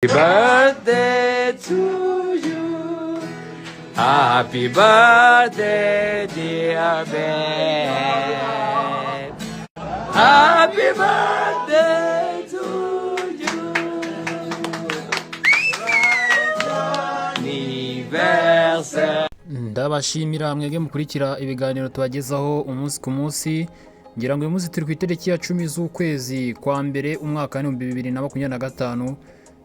Happy birthday to you. Happy birthday, dear babe. Happy birthday to you. Anniversaire. Ndabashimira mwege mukurikira ibiganiro tubagezaho umunsi ku munsi. Ngira ngo uyu munsi turi ku itariki ya 10 z'ukwezi kwa mbere umwaka wa 2025.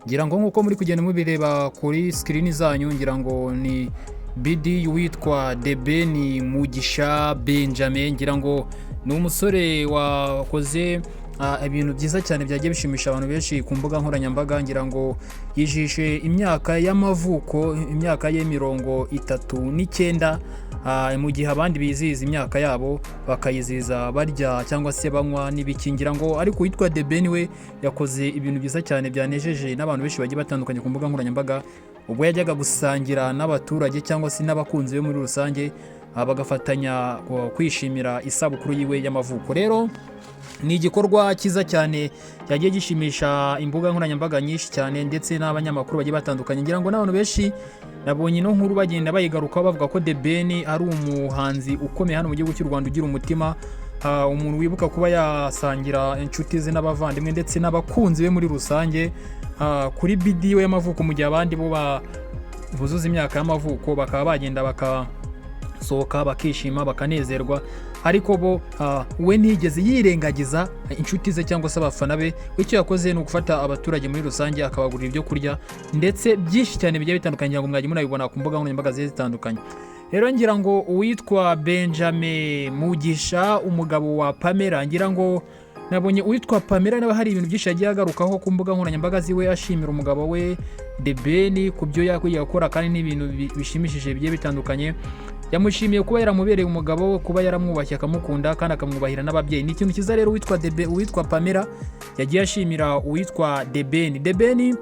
Ngira ngo nkuko muri kugenda mubireba kuri screen zanyu, ngira ngo ni BD witwa Debeni Mugisha Benjamin. Ngira ngo ni umusore wakoze ibintu byiza cyane byagiye bishimisha abantu benshi ku mbuga nkoranyambaga. Ngira ngo yijishe imyaka y'amavuko, imyaka ye 39, mu gihe abandi bizihiza imyaka yabo bakayiziza barya cyangwa se banywa n'ibikingira. Ngo ariko witwa Debeni we yakoze ibintu byiza cyane byanejeje n'abantu benshi bagiye batandukanye ku mbuga nkoranyambaga, ubwo yajyaga gusangira n'abaturage cyangwa se n'abakunzi be muri rusange, bagafatanya kwishimira isabukuru yiwe y'amavuko. Rero ni igikorwa cyiza cyane cyagiye gishimisha imbuga nkoranyambaga nyinshi cyane ndetse n'abanyamakuru bagiye batandukanye. Ngira ngo n'abantu benshi nabonye no nkuru bagenda bayigarukaho bavuga ko Debeni ari umuhanzi ukomeye hano mu gihugu cy'u Rwanda, ugira umutima, umuntu wibuka kuba yasangira inshuti ze n'abavandimwe ndetse n'abakunzi be muri rusange kuri BD we y'amavuko, mu gihe abandi bo buzuza imyaka y'amavuko bakaba bagenda bakasohoka bakishima bakanezerwa, ariko bo we ntigeze yirengagiza inshuti ze cyangwa se abafana be. Icyo yakoze ni ugufata abaturage muri rusange akabagurira ibyo kurya ndetse byinshi cyane bigiye bitandukanye, ngo mwagiye munabibona ku mbuga nkoranyambaga zitandukanye. Rero ngira ngo uwitwa Benjamin Mugisha, umugabo wa Pamela, ngira ngo nabonye uwitwa Pamela nawe hari ibintu byinshi yagiye agarukaho ku mbuga nkoranyambaga ziwe, ashimira umugabo we Debeni ku byo yagiye akora kandi n'ibintu bishimishije bigiye bitandukanye. Yamushimiye kuba yaramubereye umugabo, kuba yaramwubashye akamukunda kandi akamwubahira n'ababyeyi. Ni ikintu cyiza rero uwitwa Pamela yagiye ashimira uwitwa Debeni. Debeni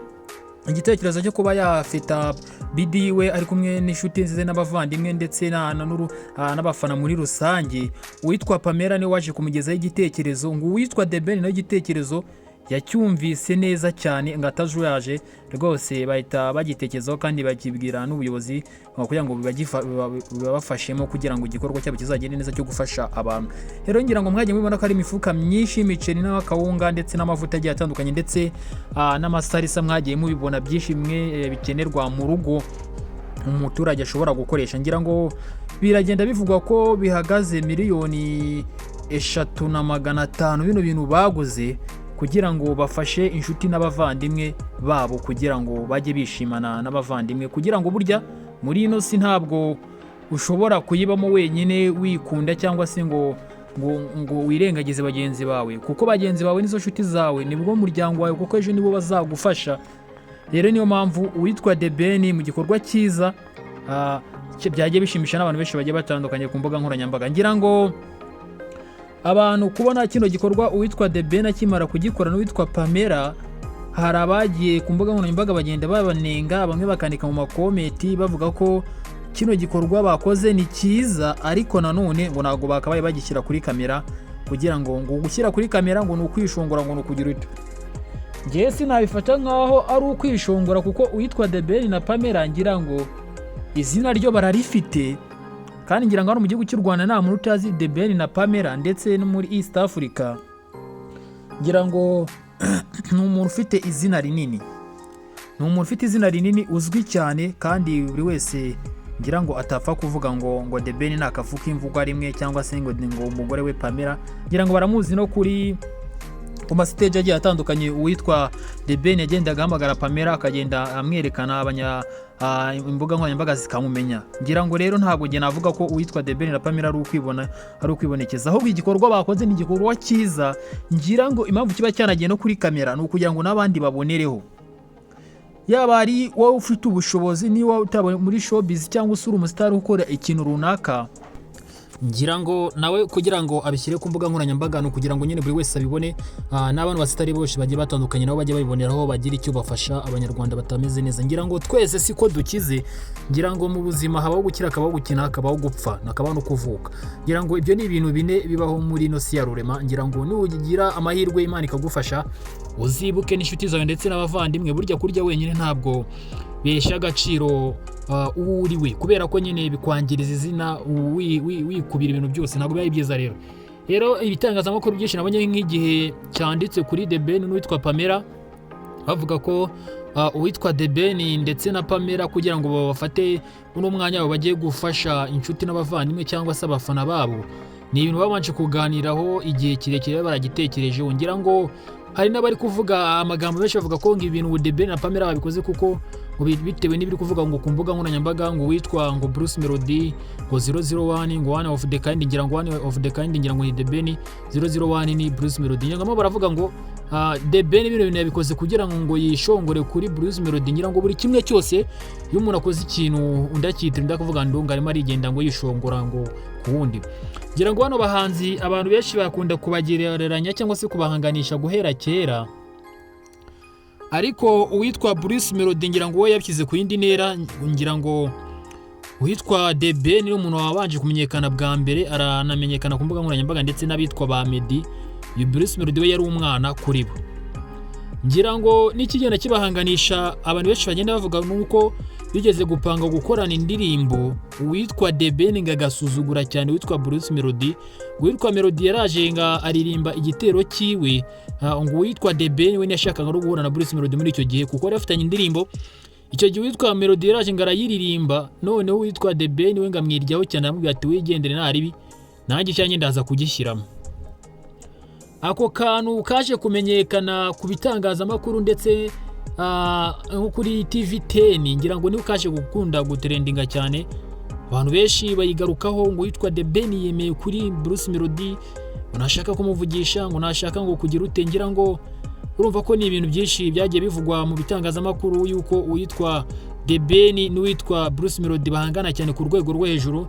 igitekerezo cyo kuba yafita BD we ari kumwe n'inshuti ze n'abavandimwe ndetse n'abafana muri rusange, uwitwa Pamela ni waje kumugezaho igitekerezo. Ngo uwitwa Debeni nayo igitekerezo yacyumvise neza cyane, ngo atajuyaje rwose, bahita bagitekerezaho kandi bakibwira n'ubuyobozi kugira ngo bibafashemo kugira ngo igikorwa cyabo kizagende neza cyo gufasha abantu. Rero ngira ngo mwagiye mubona ko ari imifuka myinshi y'imiceri n'akawunga ndetse n'amavuta agiye atandukanye ndetse n'amasarisa, mwagiye mubibona byinshi bimwe bikenerwa mu rugo umuturage ashobora gukoresha. Ngira ngo biragenda bivugwa ko bihagaze miliyoni 3,500 bino bintu baguze kugira ngo bafashe inshuti n'abavandimwe babo, kugira ngo bajye bishimana n'abavandimwe, kugira ngo burya muri ino si ntabwo ushobora kuyibamo wenyine wikunda cyangwa se ngo wirengagize bagenzi bawe, kuko bagenzi bawe nizo nshuti zawe, nibwo muryango wawe, kuko ejo nibo bazagufasha. Rero niyo mpamvu uwitwa Debeni mu gikorwa cyiza byagiye bishimisha n'abantu benshi bagiye batandukanye ku mbuga nkoranyambaga. Ngira ngo abantu kubona kino gikorwa uwitwa Debeni akimara kugikora n'uwitwa Pamela, hari abagiye ku mbuga nkoranyambaga bagenda babanenga, bamwe bakandika mu makomenti bavuga ko kino gikorwa bakoze ni cyiza, ariko nanone ngo ntabwo bakabaye bagishyira kuri kamera, kugira ngo gushyira kuri kamera ngo ni ukwishongora, ngo ni ukugira ute. Njye sinabifata nkaho ari ukwishongora, kuko uwitwa Debeni na Pamela ngira ngo izina ryo bararifite, kandi ngira ngo hano mu gihugu cy'u Rwanda nta muntu utazi Debeni na Pamela, ndetse no muri East Africa ngira ngo ni umuntu ufite izina rinini, uzwi cyane, kandi buri wese ngira ngo atapfa kuvuga ngo Debeni ni akafu k'imvugo rimwe cyangwa se ngo umugore we Pamela. Ngira ngo baramuzi no kuri ku mastage agiye atandukanye. Uwitwa Debeni yagendaga ahamagara Pamela akagenda amwerekana imbuga nkoranyambaga zikamumenya. Ngira ngo rero ntabwo nge navuga ko uwitwa Debeni na Pamela ari ukwibonekeza, ahubwo igikorwa bakoze ni igikorwa cyiza. Ngira ngo impamvu kiba cyanagiye no kuri kamera ni ukugira ngo n'abandi babonereho, yaba ari wowe ufite ubushobozi, niba utabonye muri showbiz cyangwa se uri umusitari ukora ikintu runaka, ngira ngo nawe kugira ngo abishyire ku mbuga nkoranyambaga no kugira ngo nyine buri wese abibone, n'abantu basitari bose bagiye batandukanye nabo bajye babiboneraho bagira icyo bafasha abanyarwanda batameze neza. Ngira ngo twese siko dukize, ngira ngo mu buzima habaho gukira, akabaho gukina, akabaho gupfa, nakabaho no kuvuka. Ngira ngo ibyo ni ibintu bine bibaho muri ino si ya rurema. Ngira ngo nugira amahirwe Imana ikagufasha, uzibuke n'inshuti zawe ndetse n'abavandimwe. Burya kurya wenyine ntabwo besha agaciro uwo uri we, kubera ko nyine bikwangiriza izina wikubira ibintu byose, ntabwo biba byiza. Rero ibitangazamakuru byinshi nabonye nk'igihe cyanditse kuri The Ben n'uwitwa Pamela, bavuga ko uwitwa The Ben ndetse na Pamela kugira ngo babafate uno mwanya wabo bagiye gufasha inshuti n'abavandimwe cyangwa se abafana babo, ni ibintu babanje kuganiraho igihe kirekire baragitekerejeho. Ngira ngo hari n'abari kuvuga amagambo menshi bavuga ko ngo ibintu The Ben na Pamela babikoze kuko bitewe n'ibiri kuvuga ngo ku mbuga nkoranyambaga ngo witwa ngo Bruce Melody ngo 001 ngo one of the kind, ngira ngo one of the kind ngira ngo ni The Ben, 001 ni Bruce Melody. Ngira ngo baravuga ngo The Ben ibintu yabikoze kugira ngo yishongore kuri Bruce Melody. Ngira ngo buri kimwe cyose iyo umuntu akoze ikintu undakitira ndakuvuga ndunga arimo arigenda ngo yishongora ngo kuwundi. Ngira ngo hano bahanzi abantu benshi bakunda kubagereranya cyangwa se kubahanganisha guhera kera, ariko uwitwa Bruce Melody ngira ngo we yabishyize ku yindi ntera. Ngira ngo uwitwa The Ben ni umuntu wabanje kumenyekana bwa mbere, aranamenyekana ku mbuga nkoranyambaga ndetse n'abitwa ba Meddy. Uyu Bruce Melody we yari umwana kuri bo. Ngira ngo n'ikigenda kibahanganisha abantu benshi bagenda bavuga nuko bigeze gupanga gukorana indirimbo, uwitwa The Ben ngagasuzugura cyane uwitwa Bruce Melody. Uwitwa Melody yaraje nga aririmba igitero kiwe, ngo uwitwa The Ben we yashakaga no guhura na Bruce Melody muri icyo gihe kuko yarafitanye indirimbo. Icyo gihe uwitwa Melody yaraje nga arayiririmba, none uwitwa The Ben we ngamwiryaho cyane amubwira ati wigendere naribi nanjye cyanye ndaza kugishyiramo. Ako kantu kaje kumenyekana ku bitangazamakuru ndetse nko kuri TV10, ngira ngo niho kaje gukunda gutrendinga cyane. Abantu benshi bayigarukaho ngo witwa The Ben yemeye kuri Bruce Melody, unashaka kumuvugisha ngo nashaka ngo kugira ute. Ngira ngo urumva ko ni ibintu byinshi byagiye bivugwa mu bitangazamakuru yuko uwitwa The Ben n'uwitwa Bruce Melody bahangana cyane ku rwego rwo hejuru,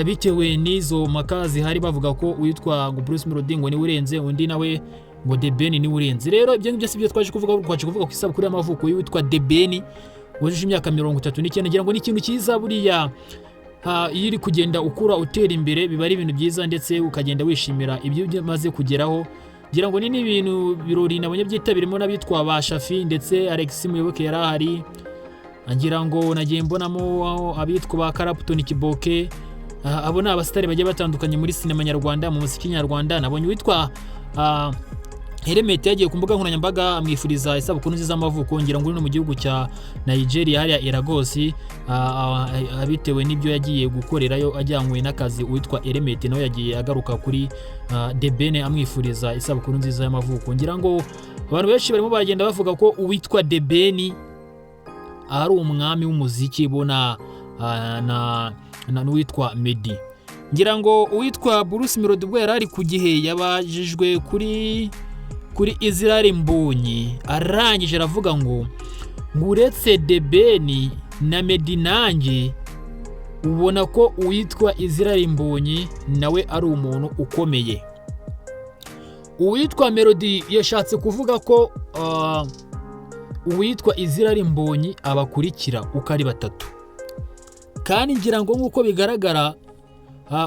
bitewe n'izo makazi hari bavuga ko uwitwa ngo Bruce Melody ngo ni urenze undi nawe ngo The Ben ni urenze. Rero ibyo ngibyo sibyo twaje kuvuga ku isabukuru y'amavuko y'uwitwa The Ben wujuje imyaka 39. Ngira ngo ni ikintu cyiza buriya, iyo uri kugenda ukura utera imbere biba ari ibintu byiza ndetse ukagenda wishimira ibyo umaze kugeraho. Ngira ngo ni n'ibintu birori nabonye byitabirimo n'abitwa ba Shafi ndetse Alex Muyoboke yarahari. Ngira ngo nagiye mbonamo abitwa ba Clapton Kiboke, abo ni abasitari bagiye batandukanye muri sinema nyarwanda, mu muziki nyarwanda. Nabonye witwa Element yagiye ku mbuga nkoranyambaga amwifuriza isabukuru nziza y'amavuko. Ngira ngo uri no mu gihugu cya Nigeria hariya Lagos, abitewe n'ibyo yagiye gukorerayo ajyanywe n'akazi. Witwa Element nawe yagiye agaruka kuri The Ben amwifuriza isabukuru nziza y'amavuko. Ngira ngo abantu benshi barimo bagenda bavuga ko uwitwa The Ben ari umwami w'umuziki bona na n'uwitwa Meddy. Ngira ngo uwitwa Bruce Melody bwo yarari ku gihe yabajijwe kuri Israel Mbonyi, arangije aravuga ngo uretse The Ben na Meddy nanjye ubona ko uwitwa Israel Mbonyi nawe ari umuntu ukomeye. Uwitwa Melody yashatse kuvuga ko uwitwa Israel Mbonyi abakurikira uko ari batatu, kandi ngira ngo nk'uko bigaragara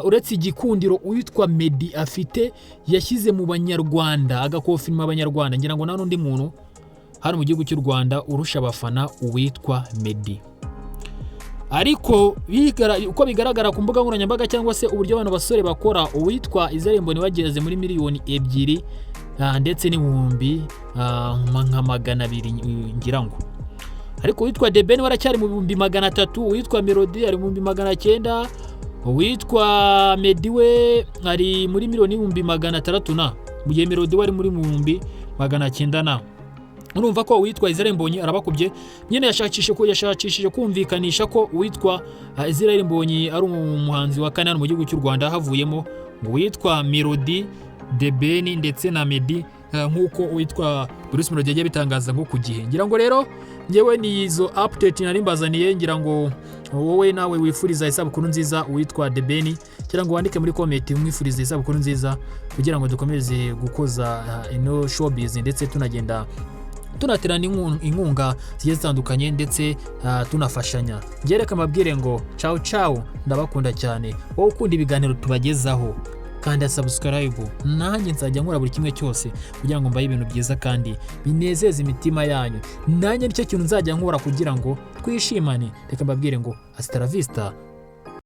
uretse igikundiro uwitwa Meddy afite yashyize mu banyarwanda, agakofirima abanyarwanda. Ngira ngo nta n'undi muntu hano mu gihugu cy'u Rwanda urusha abafana uwitwa Meddy. Ariko uko bigaragara ku mbuga nkoranyambaga cyangwa se uburyo abantu basore bakora, uwitwa Israel Mbonyi wageze muri miliyoni 2 ndetse n'ibihumbi nka 200 ngira ngo. Ariko uwitwa The Ben waracyari mu 300, uwitwa Melody ari mu 900, uwitwa Meddy we ari muri miliyoni 600 na mu gihe Melody wari muri 900 na. Urumva ko uwitwa Israel Mbonyi arabakubye nyine yashakishije kumvikanisha ko uwitwa Israel Mbonyi ari umuhanzi wa kane mu gihugu cy'u Rwanda, havuyemo ngo uwitwa Melody, The Ben ndetse na Meddy, nkuko uwitwa Bruce Melody yagiye bitangaza ngo ku gihe. Ngira ngo rero ngewe ni izo update nari mbazaniye. Ngira ngo wowe nawe wifuriza isabukuru nziza uwitwa The Ben kugira ngo wandike muri comment umwifurize isabukuru nziza kugira ngo dukomeze gukoza ino showbiz ndetse tunagenda tunaterana inkunga zigiye zitandukanye ndetse tunafashanya. Ngereka mabwire ngo ciao ciao, ndabakunda cyane. Wowe ukunda ibiganiro tubagezaho kandi subscribe, nanjye nzajya nkora buri kimwe cyose kugira ngo mbaye ibintu byiza kandi binezeze imitima yanyu. Nanjye nicyo kintu nzajya nkora kugira ngo twishimane. Reka mbabwire ngo hasta la vista.